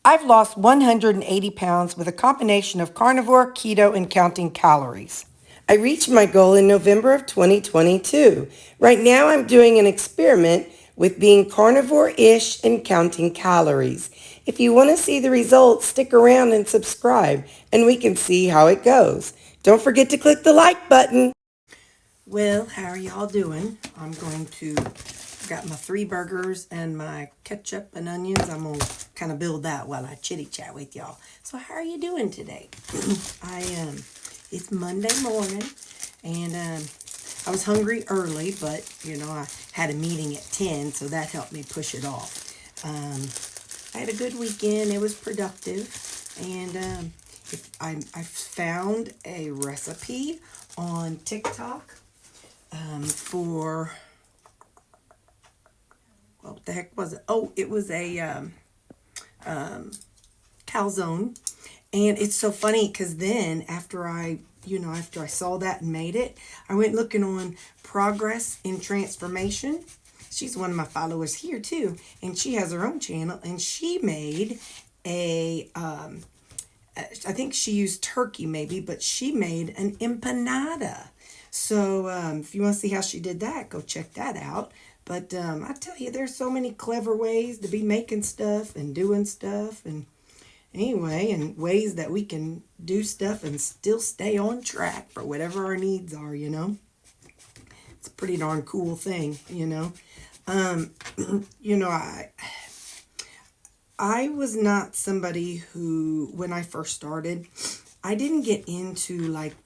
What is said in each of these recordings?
I've lost 180 pounds with a combination of carnivore, keto, and counting calories. I reached my goal in November of 2022. Right now, I'm doing an experiment with being carnivore-ish and counting calories. If you want to see the results, stick around and subscribe, and we can see how it goes. Don't forget to click the like button. Well, how are y'all doing? I'm going to, got my 3 burgers and my ketchup and onions. I'm going to kind of build that while I chitty chat with y'all. So how are you doing today? It's Monday morning, and I was hungry early, but, I had a meeting at 10, so that helped me push it off. I had a good weekend. It was productive, and I found a recipe on TikTok for, what the heck was it? Oh, it was a calzone. And it's so funny because then after I saw that and made it, I went looking on Progress in Transformation. She's one of my followers here too, and she has her own channel, and she made I think she used turkey maybe, but she made an empanada. So if you want to see how she did that, go check that out. But I tell you, there's so many clever ways to be making stuff and doing stuff, and anyway, and ways that we can do stuff and still stay on track for whatever our needs are, It's a pretty darn cool thing, I was not somebody who, when I first started, I didn't get into like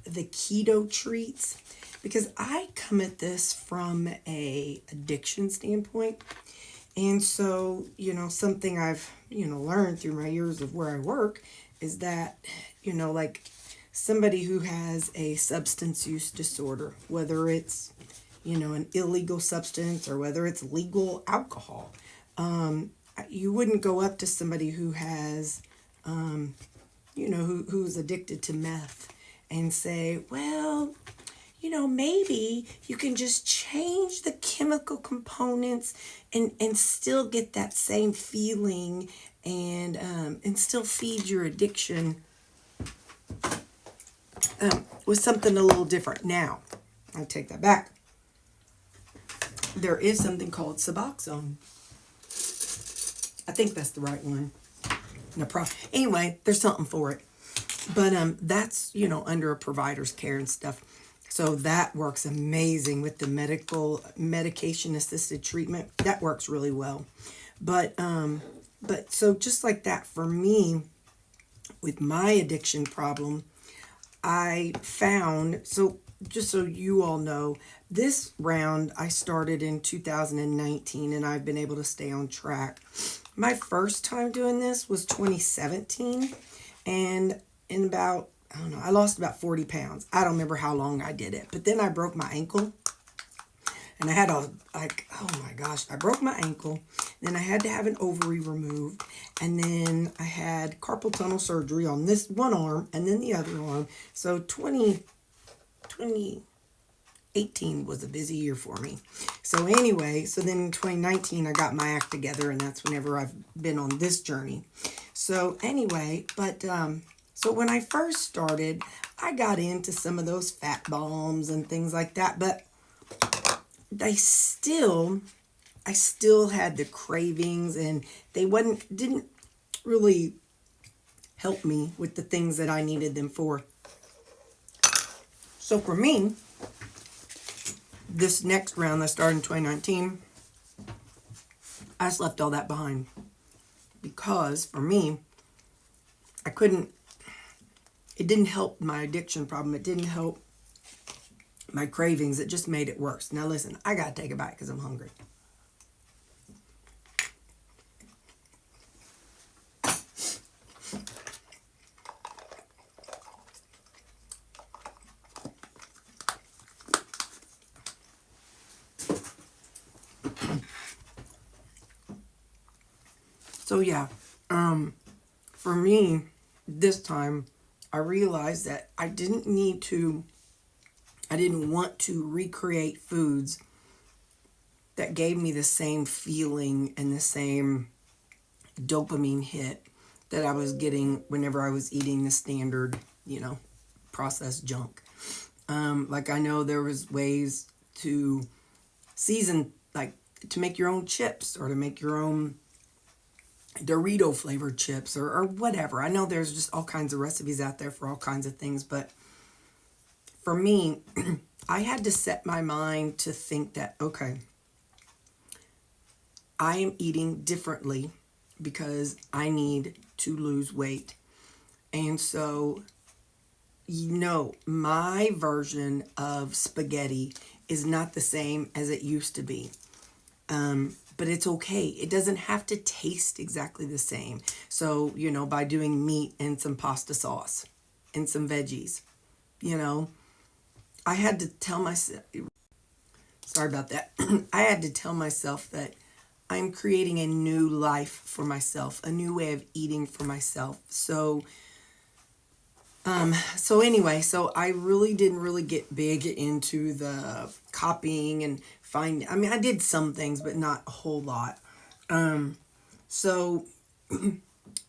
the keto treats, because I come at this from a addiction standpoint. And so, something I've, learned through my years of where I work is that, like somebody who has a substance use disorder, whether it's, an illegal substance or whether it's legal alcohol, you wouldn't go up to somebody who has, who's addicted to meth and say, well, maybe you can just change the chemical components and still get that same feeling and still feed your addiction with something a little different. Now, I take that back. There is something called Suboxone. I think that's the right one. No problem. Anyway, there's something for it. But that's, under a provider's care and stuff. So that works amazing with the medication assisted treatment. That works really well. But so just like that, for me, with my addiction problem, I found, so just so you all know, this round I started in 2019, and I've been able to stay on track. My first time doing this was 2017, and in about, I don't know, I lost about 40 pounds. I don't remember how long I did it, but then I broke my ankle, and I had oh my gosh, I broke my ankle. Then I had to have an ovary removed, and then I had carpal tunnel surgery on this one arm and then the other arm. So 2018 was a busy year for me. So anyway, so then in 2019 I got my act together, and that's whenever I've been on this journey. So anyway, but so when I first started, I got into some of those fat bombs and things like that, but I still had the cravings, and they didn't really help me with the things that I needed them for. So for me, this next round that started in 2019, I just left all that behind, because for me, it didn't help my addiction problem. It didn't help my cravings. It just made it worse. Now listen, I gotta take it back because I'm hungry. So yeah, for me, this time, I realized that I didn't want to recreate foods that gave me the same feeling and the same dopamine hit that I was getting whenever I was eating the standard, processed junk. Like I know there was ways to season, like to make your own chips or to make your own Dorito flavored chips or whatever. I know there's just all kinds of recipes out there for all kinds of things, but for me, I had to set my mind to think that, okay, I am eating differently because I need to lose weight. And so, my version of spaghetti is not the same as it used to be. But it's okay. It doesn't have to taste exactly the same. So, by doing meat and some pasta sauce and some veggies, I had to tell myself, sorry about that. I had to tell myself that I'm creating a new life for myself, a new way of eating for myself. So anyway, I really didn't get big into the copying and I did some things, but not a whole lot. So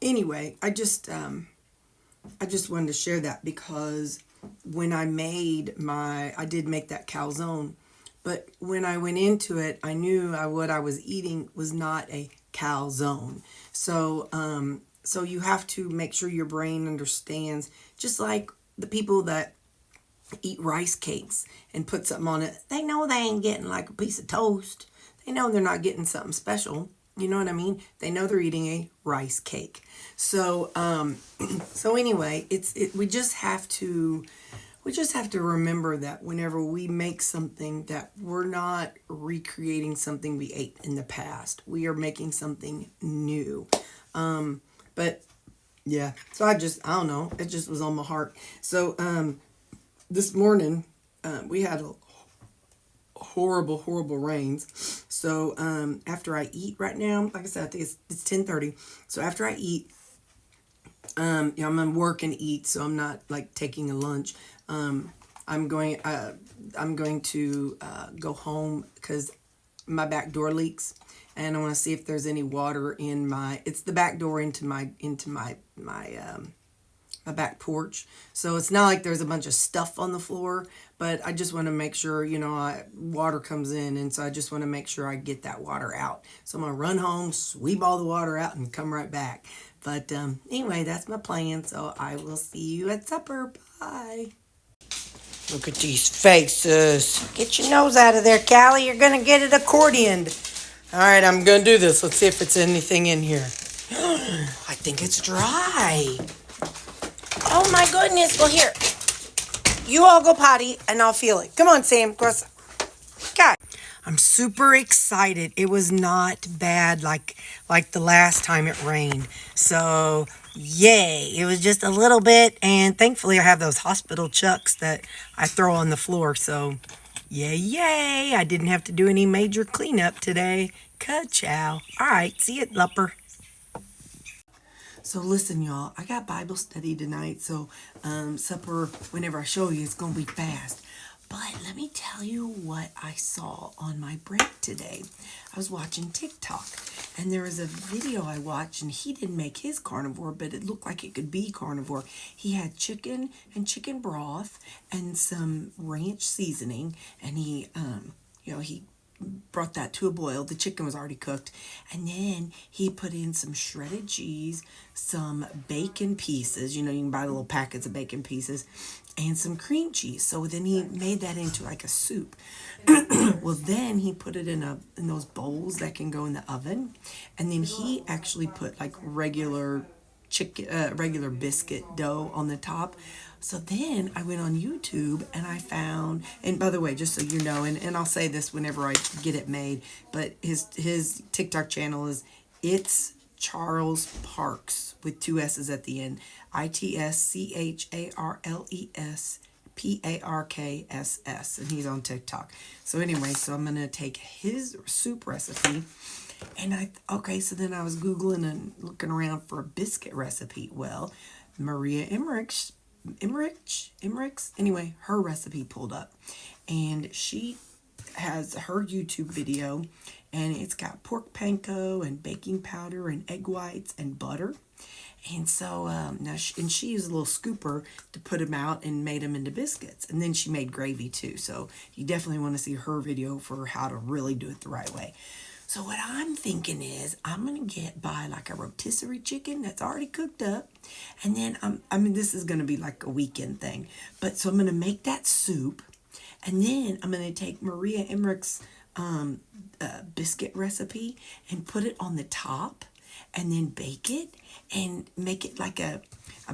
anyway, I just wanted to share that because when I did make that calzone, but when I went into it, I knew what I was eating was not a calzone. So you have to make sure your brain understands, just like the people that eat rice cakes and put something on it, they know they ain't getting like a piece of toast. They know they're not getting something special. You know what I mean? They know they're eating a rice cake. So anyway, we just have to remember that whenever we make something, that we're not recreating something we ate in the past. We are making something new. But yeah, so I don't know. It just was on my heart. So this morning we had horrible rains. So after I eat right now, like I said, I think it's 10:30. So after I eat, I'm gonna work and eat, so I'm not like taking a lunch. I'm going to go home because my back door leaks, and I want to see if there's any water in it's the back door into my back porch. So it's not like there's a bunch of stuff on the floor, but I just want to make sure, water comes in. And so I just want to make sure I get that water out. So I'm going to run home, sweep all the water out, and come right back. But anyway, that's my plan. So I will see you at supper. Bye. Look at these faces. Get your nose out of there, Callie. You're going to get it accordioned. All right, I'm going to do this. Let's see if it's anything in here. I think it's dry. Oh my goodness. Well, here. You all go potty and I'll feel it. Come on, Sam. God. I'm super excited. It was not bad like the last time it rained. So, yay. It was just a little bit. And thankfully, I have those hospital chucks that I throw on the floor. So, yay. I didn't have to do any major cleanup today. Ka-chow. All right. See you, Lupper. So listen, y'all, I got Bible study tonight, so supper, whenever I show you, it's going to be fast. But let me tell you what I saw on my break today. I was watching TikTok, and there was a video I watched, and he didn't make his carnivore, but it looked like it could be carnivore. He had chicken and chicken broth and some ranch seasoning, and he brought that to a boil. The chicken was already cooked. And then he put in some shredded cheese, some bacon pieces. You can buy the little packets of bacon pieces, and some cream cheese. So then he made that into like a soup. Well, then he put it in those bowls that can go in the oven. And then he actually put like regular biscuit dough on the top. So then I went on YouTube and I found, and by the way, just so you know, and I'll say this whenever I get it made, but his TikTok channel is It's Charles Parks with 2 S's at the end. ITSCHARLES PARKSS, and he's on TikTok. So anyway, so I'm gonna take his soup recipe, and so then I was Googling and looking around for a biscuit recipe. Well, Maria Emmerich's, anyway, her recipe pulled up, and she has her YouTube video, And it's got pork panko and baking powder and egg whites and butter. And so now she used a little scooper to put them out and made them into biscuits. And then she made gravy too. So you definitely want to see her video for how to really do it the right way. So what I'm thinking is I'm going to buy like a rotisserie chicken that's already cooked up. And then, I mean, this is going to be like a weekend thing. But so I'm going to make that soup. And then I'm going to take Maria Emmerich's biscuit recipe and put it on the top. And then bake it and make it like I'm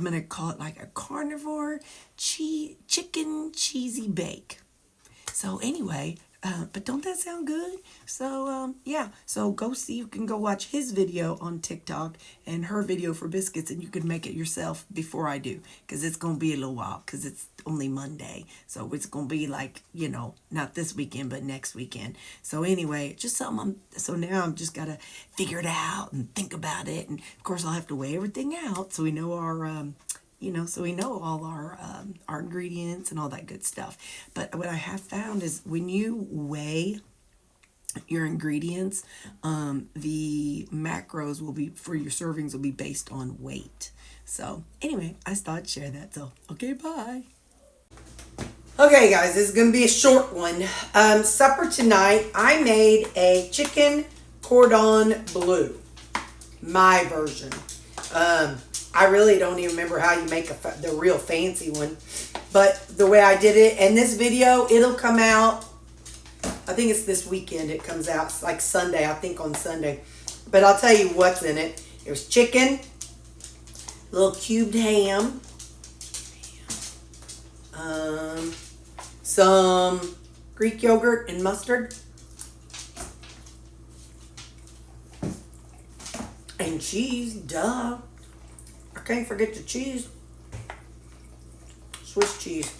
going to call it like a carnivore chicken cheesy bake. So anyway, but don't that sound good? So yeah, so go see, you can go watch his video on TikTok and her video for biscuits, and you can make it yourself before I do, because it's going to be a little while, because it's only Monday. So it's going to be like, you know, not this weekend, but next weekend. So anyway, just something, so now I'm just got to figure it out and think about it. And of course I'll have to weigh everything out so we know our, you know, so we know all our ingredients and all that good stuff. But what I have found is when you weigh your ingredients, the macros will be, for your servings, will be based on weight. So anyway, I just thought I'd share that. So, okay, bye. Okay, guys, this is going to be a short one. Supper tonight, I made a chicken cordon bleu, my version. I really don't even remember how you make the real fancy one, but the way I did it, and this video, it'll come out, I think it's this weekend it comes out. It's like Sunday, I think on Sunday. But I'll tell you what's in it. There's chicken, little cubed ham, some Greek yogurt and mustard, and cheese, duh. I can't forget the cheese. Swiss cheese.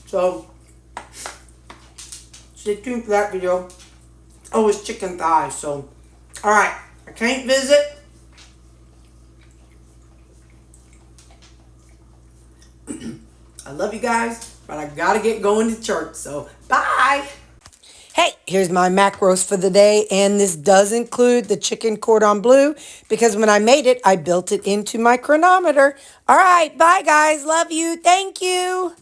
So, stay tuned for that video. Oh, it's chicken thighs. So, alright. I can't visit. I love you guys, but I gotta get going to church. So, bye. Hey, here's my macros for the day, and this does include the chicken cordon bleu, because when I made it, I built it into my chronometer. All right, bye guys, love you, thank you.